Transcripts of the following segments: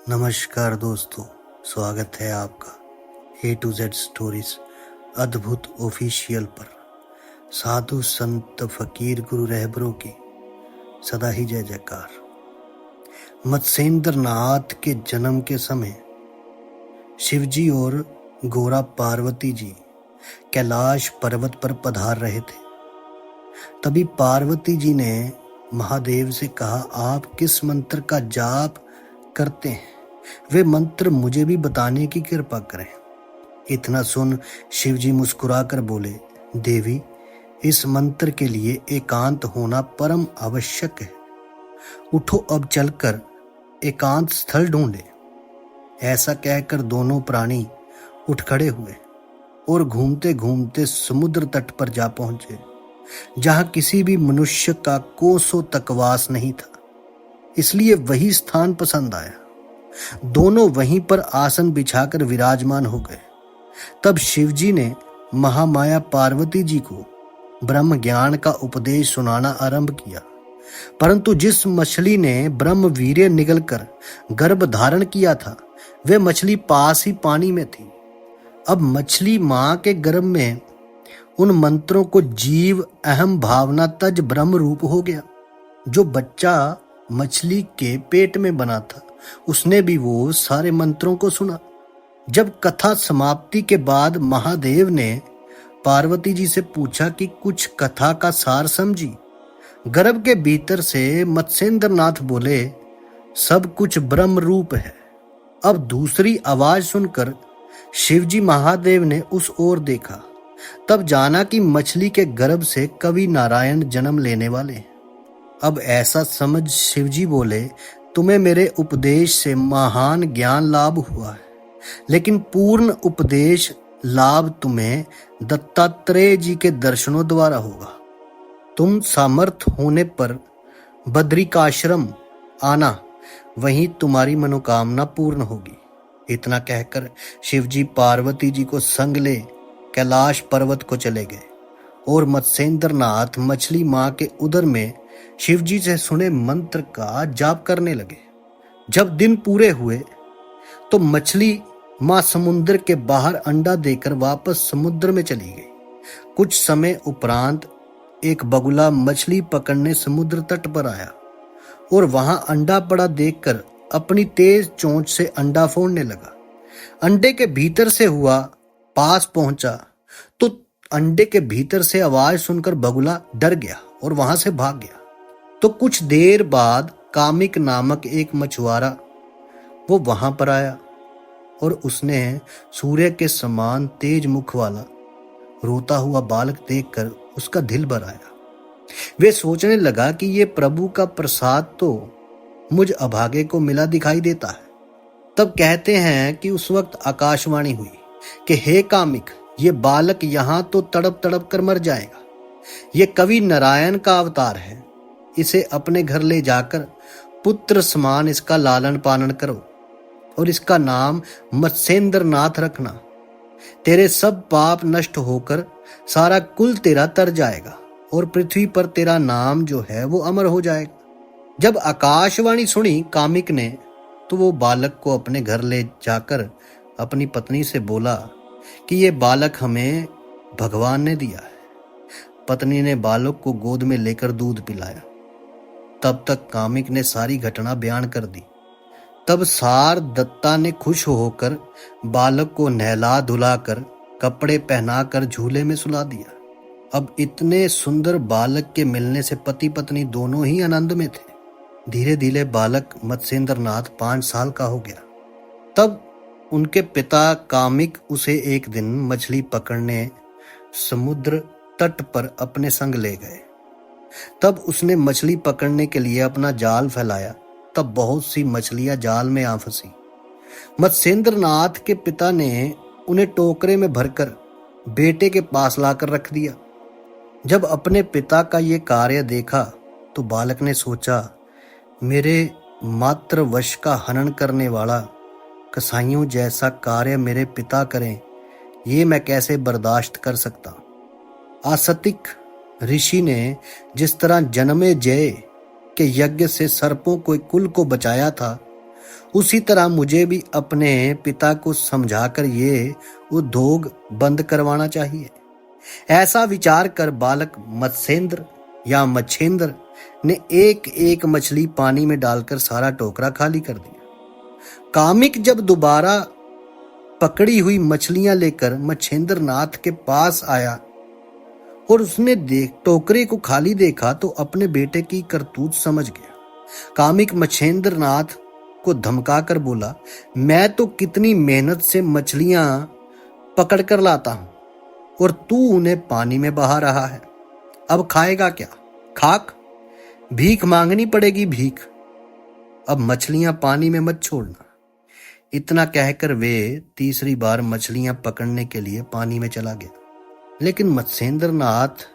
नमस्कार दोस्तों, स्वागत है आपका A to Z स्टोरीज अद्भुत ऑफिशियल पर। साधु संत फकीर गुरु रहबरों की सदा ही जय जयकार। मत्स्येंद्र नाथ के जन्म के समय शिवजी और गौरा पार्वती जी कैलाश पर्वत पर पधार रहे थे। तभी पार्वती जी ने महादेव से कहा, आप किस मंत्र का जाप करते हैं, वे मंत्र मुझे भी बताने की कृपा करें। इतना सुन शिवजी मुस्कुराकर बोले, देवी, इस मंत्र के लिए एकांत होना परम आवश्यक है। उठो, अब चलकर एकांत स्थल ढूंढे। ऐसा कहकर दोनों प्राणी उठ खड़े हुए और घूमते घूमते समुद्र तट पर जा पहुंचे, जहां किसी भी मनुष्य का कोसों तक वास नहीं था। इसलिए वही स्थान पसंद आया। दोनों वहीं पर आसन बिछाकर विराजमान हो गए। तब शिवजी ने महामाया पार्वती जी को ब्रह्म ज्ञान का उपदेश सुनाना आरंभ किया। परंतु जिस मछली ने ब्रह्म वीर्य निगलकर गर्भ धारण किया था, वे मछली पास ही पानी में थी। अब मछली मां के गर्भ में उन मंत्रों को जीव अहम भावना तज ब्रह्म रूप हो गया। जो बच्चा मछली के पेट में बना था, उसने भी वो सारे मंत्रों को सुना। जब कथा समाप्ति के बाद महादेव ने पार्वती जी से पूछा कि कुछ कथा का सार समझी। गर्भ के भीतर से मत्स्येंद्र नाथ बोले, सब कुछ ब्रह्म रूप है। अब दूसरी आवाज सुनकर शिवजी महादेव ने उस ओर देखा। तब जाना कि मछली के गर्भ से कवि नारायण जन्म लेने वाले हैं। अब ऐसा समझ शिवजी बोले, तुम्हें मेरे उपदेश से महान ज्ञान लाभ हुआ है, लेकिन पूर्ण उपदेश लाभ तुम्हें दत्तात्रेय जी के दर्शनों द्वारा होगा। तुम सामर्थ होने पर बद्रिकाश्रम आना, वहीं तुम्हारी मनोकामना पूर्ण होगी। इतना कहकर शिवजी पार्वती जी को संग ले कैलाश पर्वत को चले गए और मत्स्येंद्र नाथ मछली मां के उदर में शिवजी से सुने मंत्र का जाप करने लगे। जब दिन पूरे हुए तो मछली मां समुद्र के बाहर अंडा देकर वापस समुद्र में चली गई। कुछ समय उपरांत एक बगुला मछली पकड़ने समुद्र तट पर आया और वहां अंडा पड़ा देखकर अपनी तेज चोंच से अंडा फोड़ने लगा। अंडे के भीतर से हुआ पास पहुंचा तो अंडे के भीतर से आवाज सुनकर बगुला डर गया और वहां से भाग गया। तो कुछ देर बाद कामिक नामक एक मछुआरा वो वहां पर आया और उसने सूर्य के समान तेज मुख वाला रोता हुआ बालक देखकर उसका दिल भर आया। वे सोचने लगा कि ये प्रभु का प्रसाद तो मुझ अभागे को मिला दिखाई देता है। तब कहते हैं कि उस वक्त आकाशवाणी हुई कि हे कामिक, ये बालक यहाँ तो तड़प तड़प कर मर जाएगा। ये कवि नारायण का अवतार है। इसे अपने घर ले जाकर पुत्र समान इसका लालन पालन करो और इसका नाम मत्स्येंद्र नाथ रखना। तेरे सब पाप नष्ट होकर सारा कुल तेरा तर जाएगा और पृथ्वी पर तेरा नाम जो है वो अमर हो जाएगा। जब आकाशवाणी सुनी कामिक ने, तो वो बालक को अपने घर ले जाकर अपनी पत्नी से बोला कि ये बालक हमें भगवान ने दिया है। पत्नी ने बालक को गोद में लेकर दूध पिलाया। तब तक कामिक ने सारी घटना बयान कर दी। तब सार दत्ता ने खुश होकर बालक को नहला धुलाकर कपड़े पहनाकर झूले में सुला दिया। अब इतने सुंदर बालक के मिलने से पति पत्नी दोनों ही आनंद में थे। धीरे धीरे बालक मत्स्येंद्र नाथ 5 साल का हो गया। तब उनके पिता कामिक उसे एक दिन मछली पकड़ने समुद्र तट पर अपने संग ले गए। तब उसने मछली पकड़ने के लिए अपना जाल फैलाया। तब बहुत सी मछलियां जाल में आ फंसी। मत्स्येंद्र नाथ के पिता ने उन्हें टोकरे में भरकर बेटे के पास लाकर रख दिया। जब अपने पिता का ये कार्य देखा तो बालक ने सोचा, मेरे मात्र वश का हनन करने वाला कसाईयों जैसा कार्य मेरे पिता करें, ये मैं कैसे बर्दाश्त कर सकता। आसतिक ऋषि ने जिस तरह जन्मे जय के यज्ञ से सर्पों को कुल को बचाया था, उसी तरह मुझे भी अपने पिता को समझाकर ये उद्योग बंद करवाना चाहिए। ऐसा विचार कर बालक मत्स्येंद्र या मच्छेंद्र ने एक एक मछली पानी में डालकर सारा टोकरा खाली कर दिया। कामिक जब दोबारा पकड़ी हुई मछलियां लेकर मच्छेंद्र नाथ के पास आया और उसने टोकरे को खाली देखा तो अपने बेटे की करतूत समझ गया। कामिक मच्छेंद्र नाथ को धमकाकर बोला, मैं तो कितनी मेहनत से मछलियां पकड़ कर लाता हूं और तू उन्हें पानी में बहा रहा है। अब खाएगा क्या? खाक, भीख मांगनी पड़ेगी, भीख। अब मछलियां पानी में मत छोड़ना। इतना कहकर वे तीसरी बार मछलियां पकड़ने के लिए पानी में चला गया। लेकिन मत्स्येंद्र नाथ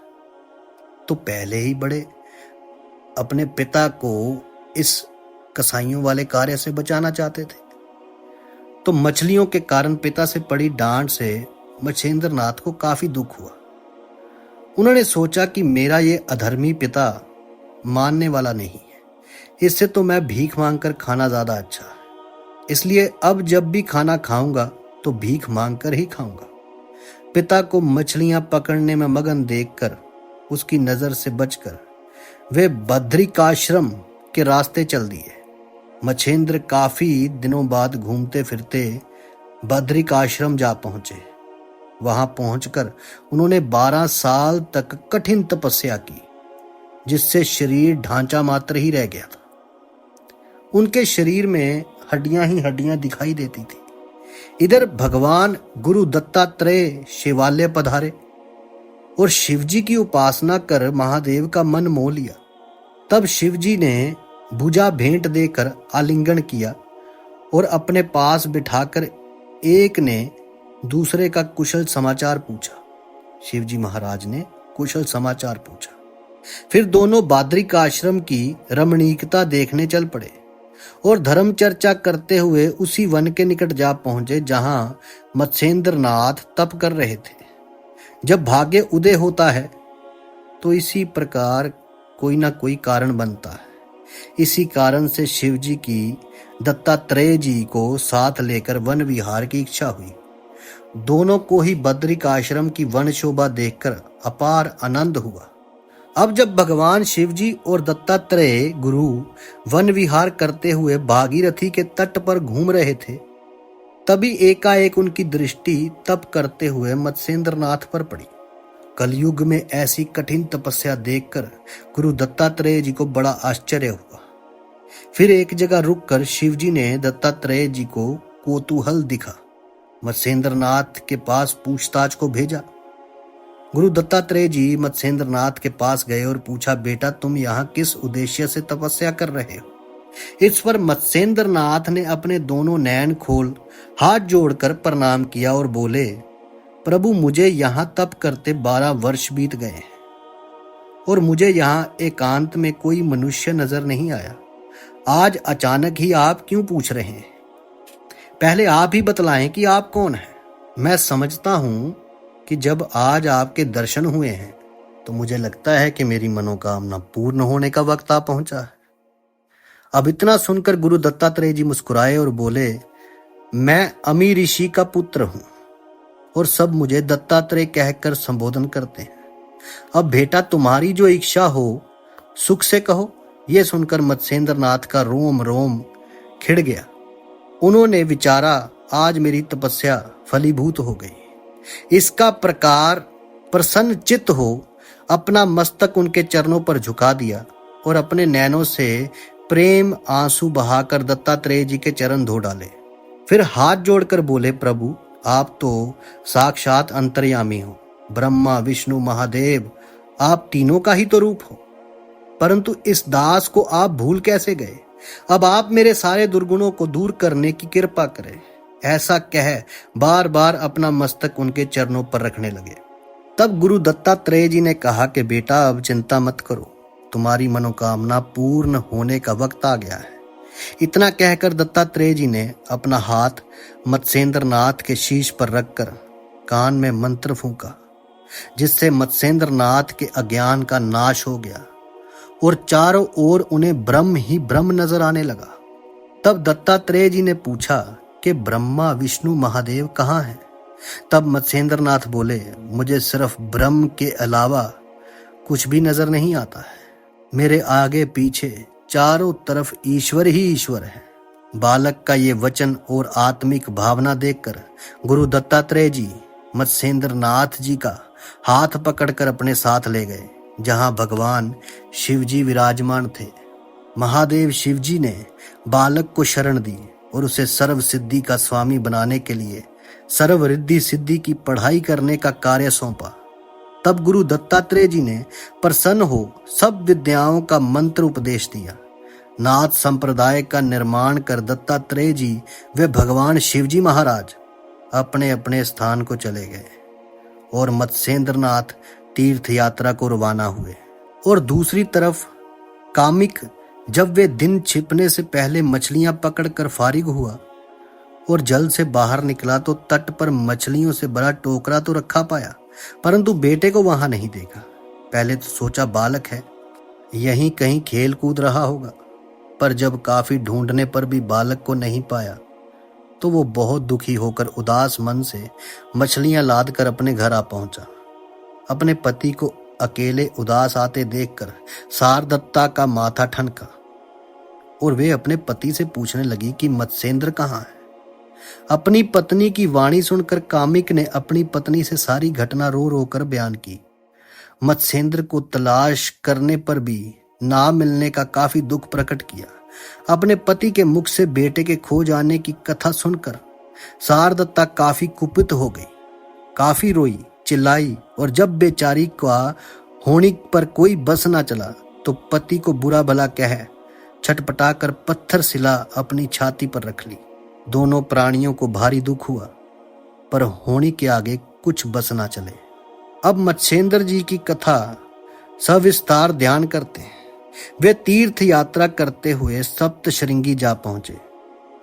तो पहले ही बड़े अपने पिता को इस कसाईयों वाले कार्य से बचाना चाहते थे। तो मछलियों के कारण पिता से पड़ी डांट से मच्छेंद्र नाथ को काफी दुख हुआ। उन्होंने सोचा कि मेरा ये अधर्मी पिता मानने वाला नहीं है, इससे तो मैं भीख मांगकर खाना ज्यादा अच्छा है। इसलिए अब जब भी खाना खाऊंगा तो भीख मांगकर ही खाऊंगा। पिता को मछलियां पकड़ने में मगन देखकर उसकी नजर से बचकर वे बद्रिकाश्रम के रास्ते चल दिए। मच्छेंद्र काफी दिनों बाद घूमते फिरते बद्रिकाश्रम जा पहुंचे। वहां पहुंचकर उन्होंने 12 साल तक कठिन तपस्या की, जिससे शरीर ढांचा मात्र ही रह गया था। उनके शरीर में हड्डियां ही हड्डियां दिखाई देती थी। इधर भगवान गुरु दत्तात्रेय शिवालय पधारे और शिवजी की उपासना कर महादेव का मन मोह लिया। तब शिवजी ने भुजा भेंट देकर आलिंगन किया और अपने पास बिठाकर एक ने दूसरे का कुशल समाचार पूछा। शिवजी महाराज ने कुशल समाचार पूछा। फिर दोनों बादरिक आश्रम की रमणीकता देखने चल पड़े और धर्म चर्चा करते हुए उसी वन के निकट जा पहुंचे जहां मत्स्येंद्र नाथ तप कर रहे थे। जब भाग्य उदय होता है तो इसी प्रकार कोई ना कोई कारण बनता है। इसी कारण से शिवजी की दत्तात्रेय जी को साथ लेकर वन विहार की इच्छा हुई। दोनों को ही बद्रिक आश्रम की वन शोभा देखकर अपार आनंद हुआ। अब जब भगवान शिवजी और दत्तात्रेय गुरु वन विहार करते हुए भागीरथी के तट पर घूम रहे थे, तभी एकाएक उनकी दृष्टि तप करते हुए मत्स्येंद्र नाथ पर पड़ी। कलयुग में ऐसी कठिन तपस्या देखकर गुरु दत्तात्रेय जी को बड़ा आश्चर्य हुआ। फिर एक जगह रुककर शिवजी ने दत्तात्रेय जी को कौतूहल दिखा मत्स्येंद्र नाथ के पास पूछताछ को भेजा। गुरु दत्तात्रेय जी मत्स्येंद्र नाथ के पास गए और पूछा, बेटा तुम यहाँ किस उद्देश्य से तपस्या कर रहे हो? इस पर मत्स्येंद्र नाथ ने अपने दोनों नयन खोल हाथ जोड़कर प्रणाम किया और बोले, प्रभु मुझे यहाँ तप करते 12 वर्ष बीत गए हैं और मुझे यहाँ एकांत में कोई मनुष्य नजर नहीं आया। आज अचानक ही आप क्यों पूछ रहे हैं? पहले आप ही बतलाएं कि आप कौन हैं। मैं समझता हूं कि जब आज आपके दर्शन हुए हैं तो मुझे लगता है कि मेरी मनोकामना पूर्ण होने का वक्त आ पहुंचा है। अब इतना सुनकर गुरु दत्तात्रेय जी मुस्कुराए और बोले, मैं अमी ऋषि का पुत्र हूं और सब मुझे दत्तात्रेय कहकर संबोधन करते हैं। अब बेटा तुम्हारी जो इच्छा हो सुख से कहो। यह सुनकर मत्स्येंद्र नाथ का रोम रोम खिड़ गया। उन्होंने विचारा, आज मेरी तपस्या फलीभूत हो गई। इसका प्रकार प्रसन्न चित्त हो अपना मस्तक उनके चरणों पर झुका दिया और अपने नैनों से प्रेम आंसू बहाकर दत्तात्रेय जी के चरण धो डाले। फिर हाथ जोड़कर बोले, प्रभु आप तो साक्षात अंतर्यामी हो, ब्रह्मा विष्णु महादेव, आप तीनों का ही तो रूप हो, परंतु इस दास को आप भूल कैसे गए? अब आप मेरे सारे दुर्गुणों को दूर करने की कृपा करें। ऐसा कह बार बार अपना मस्तक उनके चरणों पर रखने लगे। तब गुरु दत्तात्रेय जी ने कहा कि बेटा अब चिंता मत करो, तुम्हारी मनोकामना पूर्ण होने का वक्त आ गया है। इतना कहकर दत्तात्रेय जी ने अपना हाथ मत्स्येंद्र नाथ के शीश पर रखकर कान में मंत्र फूंका, जिससे मत्स्येंद्र नाथ के अज्ञान का नाश हो गया और चारों ओर उन्हें ब्रह्म ही ब्रह्म नजर आने लगा। तब दत्तात्रेय जी ने पूछा कि ब्रह्मा विष्णु महादेव कहाँ हैं? तब मत्स्येंद्रनाथ बोले, मुझे सिर्फ ब्रह्म के अलावा कुछ भी नजर नहीं आता है। मेरे आगे पीछे चारों तरफ ईश्वर ही ईश्वर है। बालक का ये वचन और आत्मिक भावना देखकर गुरु दत्तात्रेय जी मत्स्येंद्रनाथ जी का हाथ पकड़कर अपने साथ ले गए, जहां भगवान शिव जी विराजमान थे। महादेव शिव जी ने बालक को शरण दी और उसे सर्व सिद्धि का स्वामी बनाने के लिए सर्व रिद्धि सिद्धि की पढ़ाई करने का कार्य सौंपा। तब गुरु दत्तात्रेय जी ने प्रसन्न हो सब विद्याओं का मंत्र उपदेश दिया। नाथ संप्रदाय का निर्माण कर दत्तात्रेय जी वे भगवान शिवजी महाराज अपने अपने स्थान को चले गए और मत्स्येंद्रनाथ तीर्थ यात्रा को रवाना हुए। और दूसरी तरफ कामिक जब वे दिन छिपने से पहले मछलियां पकड़कर फारिग हुआ और जल से बाहर निकला तो तट पर मछलियों से बड़ा टोकरा तो रखा पाया, परंतु बेटे को वहां नहीं देखा। पहले तो सोचा बालक है, यहीं कहीं खेल कूद रहा होगा, पर जब काफी ढूंढने पर भी बालक को नहीं पाया तो वो बहुत दुखी होकर उदास मन से मछलियां लाद कर अपने घर आ पहुंचा। अपने पति को अकेले उदास आते देखकर शारदत्ता का माथा ठनका और वे अपने पति से पूछने लगी कि मत्स्येंद्र कहाँ है। अपनी पत्नी की वाणी सुनकर कामिक ने अपनी पत्नी से सारी घटना रो रो कर बयान की। मत्स्येंद्र को तलाश करने पर भी ना मिलने का काफी दुख प्रकट किया। अपने पति के मुख से बेटे के खो जाने की कथा सुनकर शारदत्ता काफी कुपित हो गई, काफी रोई, चिल्लाई और जब बेचारी का होने पर कोई बस ना चला तो पति को बुरा भला कह छटपटाकर पत्थर सिला अपनी छाती पर रख ली। दोनों प्राणियों को भारी दुख हुआ, पर होनी के आगे कुछ बस ना चले। अब मत्स्येंद्र जी की कथा सविस्तार ध्यान करते हैं। वे तीर्थ यात्रा करते हुए सप्तशृंगी जा पहुंचे।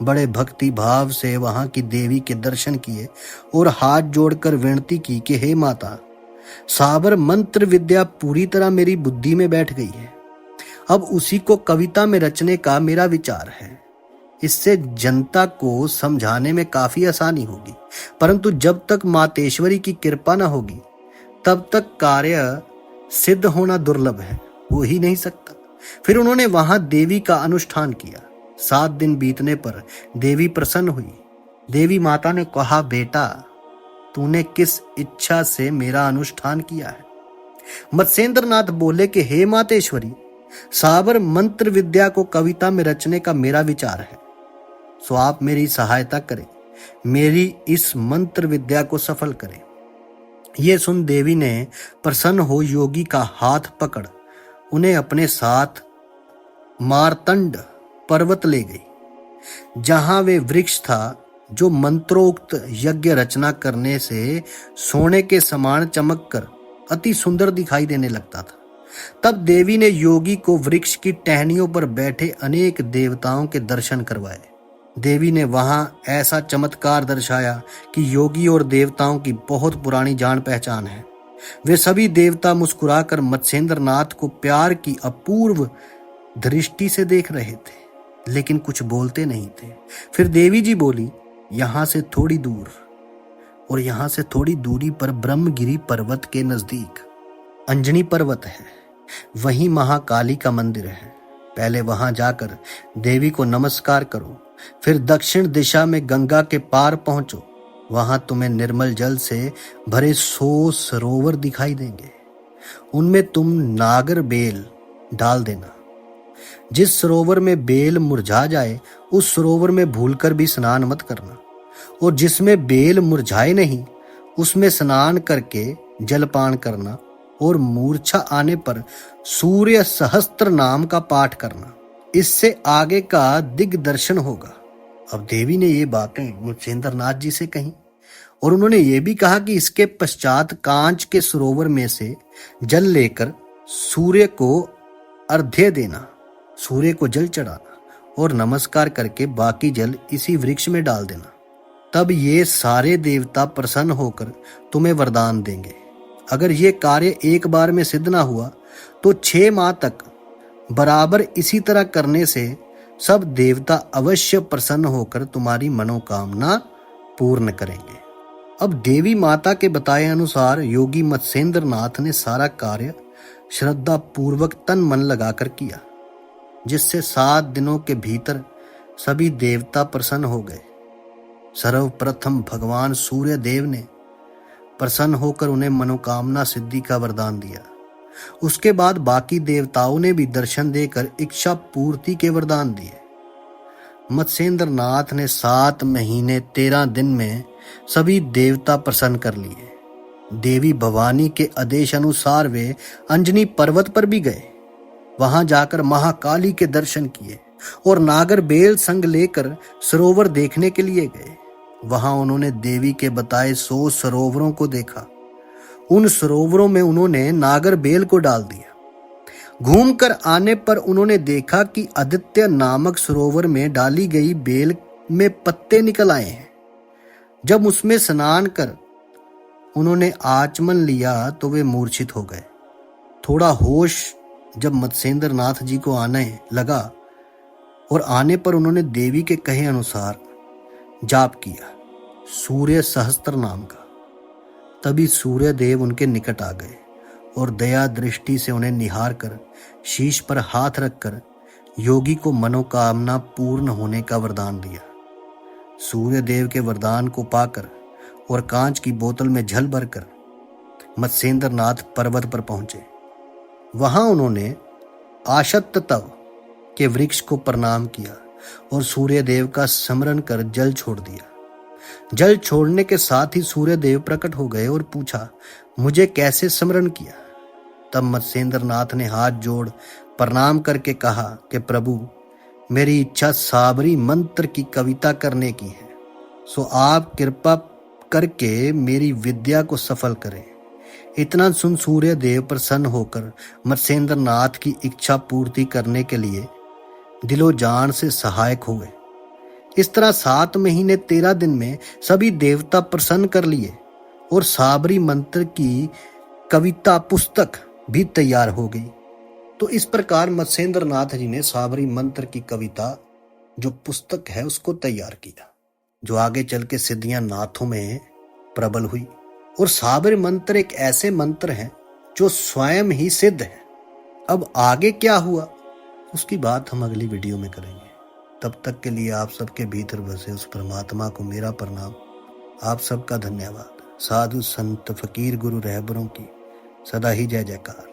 बड़े भक्ति भाव से वहां की देवी के दर्शन किए और हाथ जोड़कर विनती की कि हे माता, साबर मंत्र विद्या पूरी तरह मेरी बुद्धि में बैठ गई है। अब उसी को कविता में रचने का मेरा विचार है। इससे जनता को समझाने में काफी आसानी होगी, परंतु जब तक मातेश्वरी की कृपा न होगी तब तक कार्य सिद्ध होना दुर्लभ है, हो ही नहीं सकता। फिर उन्होंने वहां देवी का अनुष्ठान किया। 7 दिन बीतने पर देवी प्रसन्न हुई। देवी माता ने कहा, बेटा तूने किस इच्छा से मेरा अनुष्ठान किया है? मत्स्येंद्रनाथ बोले कि हे मातेश्वरी, साबर मंत्र विद्या को कविता में रचने का मेरा विचार है, सो आप मेरी सहायता करें, मेरी इस मंत्र विद्या को सफल करें। ये सुन देवी ने प्रसन्न हो योगी का हाथ पकड़ उन्हें अपने साथ मार्तंड पर्वत ले गई, जहां वे वृक्ष था जो मंत्रोक्त यज्ञ रचना करने से सोने के समान चमककर अति सुंदर दिखाई देने लगता था। तब देवी ने योगी को वृक्ष की टहनियों पर बैठे अनेक देवताओं के दर्शन करवाए। देवी ने वहां ऐसा चमत्कार दर्शाया कि योगी और देवताओं की बहुत पुरानी जान पहचान है। वे सभी देवता मुस्कुराकर मत्स्येंद्रनाथ को प्यार की अपूर्व दृष्टि से देख रहे थे, लेकिन कुछ बोलते नहीं थे। फिर देवी जी बोली, यहां से थोड़ी दूर और यहां से थोड़ी दूरी पर ब्रह्मगिरी पर्वत के नजदीक अंजनी पर्वत है, वहीं महाकाली का मंदिर है। पहले वहां जाकर देवी को नमस्कार करो, फिर दक्षिण दिशा में गंगा के पार पहुंचो। वहां तुम्हें निर्मल जल से भरे 100 सरोवर दिखाई देंगे। उनमें तुम नागर बेल डाल देना। जिस सरोवर में बेल मुरझा जाए उस सरोवर में भूलकर भी स्नान मत करना, और जिसमें बेल मुरझाए नहीं उसमें स्नान करके जलपान करना, और मूर्छा आने पर सूर्य सहस्त्र नाम का पाठ करना। इससे आगे का दिग्दर्शन होगा। अब देवी ने ये बातें मत्स्येंद्रनाथ जी से कही और उन्होंने ये भी कहा कि इसके पश्चात कांच के सरोवर में से जल लेकर सूर्य को अर्घ्य देना, सूर्य को जल चढ़ाना और नमस्कार करके बाकी जल इसी वृक्ष में डाल देना। तब ये सारे देवता प्रसन्न होकर तुम्हें वरदान देंगे। अगर ये कार्य एक बार में सिद्ध ना हुआ तो 6 माह तक बराबर इसी तरह करने से सब देवता अवश्य प्रसन्न होकर तुम्हारी मनोकामना पूर्ण करेंगे। अब देवी माता के बताए अनुसार योगी मत्स्येंद्र नाथ ने सारा कार्य श्रद्धा पूर्वक तन मन लगाकर किया, जिससे 7 दिनों के भीतर सभी देवता प्रसन्न हो गए। सर्वप्रथम भगवान सूर्य देव ने प्रसन्न होकर उन्हें मनोकामना सिद्धि का वरदान दिया। उसके बाद बाकी देवताओं ने भी दर्शन देकर इच्छा पूर्ति के वरदान दिए। मत्स्येंद्र नाथ ने 7 महीने 13 दिन में सभी देवता प्रसन्न कर लिए। देवी भवानी के आदेश अनुसार वे अंजनी पर्वत पर भी गए। वहां जाकर महाकाली के दर्शन किए और नागर बेल संग लेकर सरोवर देखने के लिए गए। वहां उन्होंने देवी के बताए 100 सरोवरों को देखा। उन सरोवरों में उन्होंने नागर बेल को डाल दिया। घूमकर आने पर उन्होंने देखा कि आदित्य नामक सरोवर में डाली गई बेल में पत्ते निकल आए हैं। जब उसमें स्नान कर उन्होंने आचमन लिया तो वे मूर्छित हो गए। थोड़ा होश जब मत्स्येंद्र नाथ जी को आने लगा और आने पर उन्होंने देवी के कहे अनुसार जाप किया सूर्य सहस्त्र नाम का। तभी सूर्य देव उनके निकट आ गए और दया दृष्टि से उन्हें निहार कर शीश पर हाथ रखकर योगी को मनोकामना पूर्ण होने का वरदान दिया। सूर्य देव के वरदान को पाकर और कांच की बोतल में जल भरकर मत्स्येंद्र नाथ पर्वत पर पहुंचे। वहां उन्होंने आशतत्व के वृक्ष को प्रणाम किया और सूर्य देव का स्मरण कर जल छोड़ दिया। जल छोड़ने के साथ ही सूर्य देव प्रकट हो गए और पूछा, मुझे कैसे स्मरण किया? तब मत्स्येंद्र नाथ ने हाथ जोड़ प्रणाम करके कहा कि प्रभु, मेरी इच्छा साबरी मंत्र की कविता करने की है, सो आप कृपा करके मेरी विद्या को सफल करें। इतना सुन सूर्य देव प्रसन्न होकर मत्स्येंद्र नाथ की इच्छा पूर्ति करने के लिए दिलो जान से सहायक हुए। इस तरह 7 महीने 13 दिन में सभी देवता प्रसन्न कर लिए और साबरी मंत्र की कविता पुस्तक भी तैयार हो गई। तो इस प्रकार मत्स्येंद्र नाथ जी ने साबरी मंत्र की कविता जो पुस्तक है उसको तैयार किया, जो आगे चल के सिद्धियां नाथों में प्रबल हुई। और साबरी मंत्र एक ऐसे मंत्र हैं जो स्वयं ही सिद्ध है। अब आगे क्या हुआ उसकी बात हम अगली वीडियो में करेंगे। तब तक के लिए आप सबके भीतर बसे उस परमात्मा को मेरा प्रणाम। आप सबका धन्यवाद। साधु संत फकीर गुरु रहबरों की सदा ही जय जयकार।